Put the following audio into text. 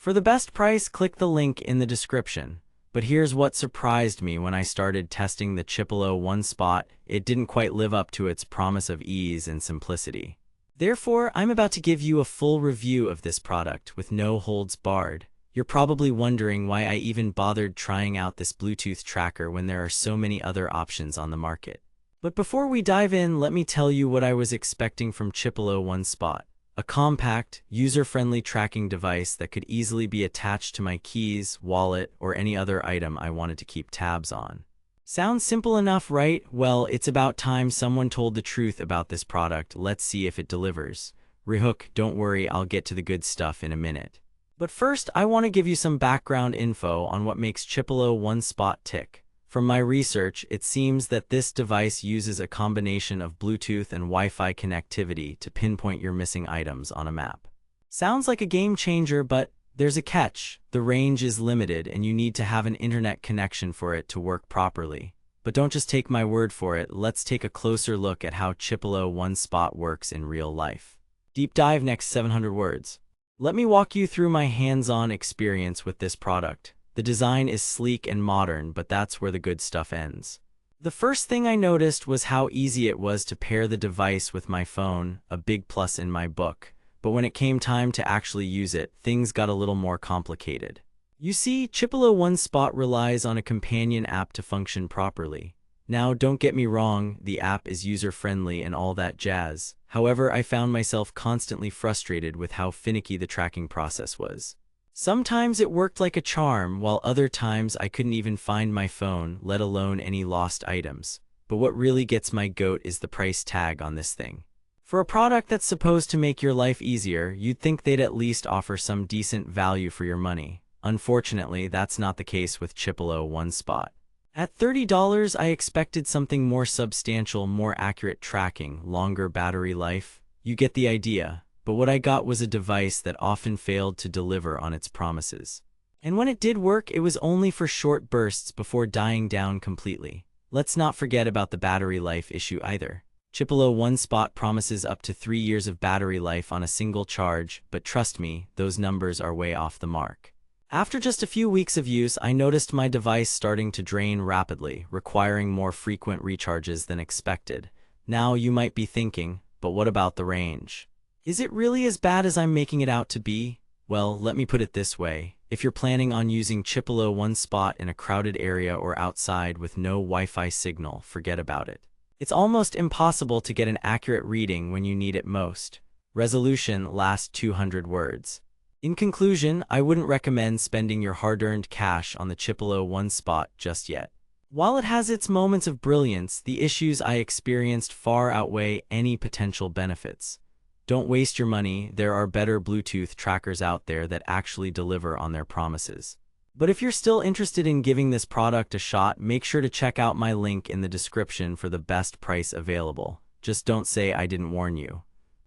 For the best price, click the link in the description. But here's what surprised me when I started testing the Chipolo One Spot. It didn't quite live up to its promise of ease and simplicity. Therefore, I'm about to give you a full review of this product with no holds barred. You're probably wondering why I even bothered trying out this Bluetooth tracker when there are so many other options on the market. But before we dive in, let me tell you what I was expecting from Chipolo One Spot. A compact, user-friendly tracking device that could easily be attached to my keys, wallet, or any other item I wanted to keep tabs on. Sounds simple enough, right? Well, it's about time someone told the truth about this product. Let's see if it delivers. Rehook, don't worry, I'll get to the good stuff in a minute. But first, I want to give you some background info on what makes Chipolo One Spot tick. From my research, it seems that this device uses a combination of Bluetooth and Wi-Fi connectivity to pinpoint your missing items on a map. Sounds like a game changer, but there's a catch. The range is limited and you need to have an internet connection for it to work properly. But don't just take my word for it, let's take a closer look at how Chipolo One Spot works in real life. Deep dive next 700 words. Let me walk you through my hands-on experience with this product. The design is sleek and modern, but that's where the good stuff ends. The first thing I noticed was how easy it was to pair the device with my phone, a big plus in my book. But when it came time to actually use it, things got a little more complicated. You see, Chipolo One Spot relies on a companion app to function properly. Now, don't get me wrong, the app is user-friendly and all that jazz. However, I found myself constantly frustrated with how finicky the tracking process was. Sometimes it worked like a charm, while other times I couldn't even find my phone, let alone any lost items. But what really gets my goat is the price tag on this thing. For a product that's supposed to make your life easier, you'd think they'd at least offer some decent value for your money. Unfortunately, that's not the case with Chipolo One Spot. At $30, I expected something more substantial, more accurate tracking, longer battery life. You get the idea. But what I got was a device that often failed to deliver on its promises. And when it did work, it was only for short bursts before dying down completely. Let's not forget about the battery life issue either. Chipolo One Spot promises up to 3 years of battery life on a single charge, but trust me, those numbers are way off the mark. After just a few weeks of use, I noticed my device starting to drain rapidly, requiring more frequent recharges than expected. Now you might be thinking, but what about the range? Is it really as bad as I'm making it out to be? Well, let me put it this way. If you're planning on using Chipolo One Spot in a crowded area or outside with no Wi-Fi signal, forget about it. It's almost impossible to get an accurate reading when you need it most. Resolution lasts 200 words. In conclusion, I wouldn't recommend spending your hard-earned cash on the Chipolo One Spot just yet. While it has its moments of brilliance, the issues I experienced far outweigh any potential benefits. Don't waste your money, there are better Bluetooth trackers out there that actually deliver on their promises. But if you're still interested in giving this product a shot, make sure to check out my link in the description for the best price available. Just don't say I didn't warn you.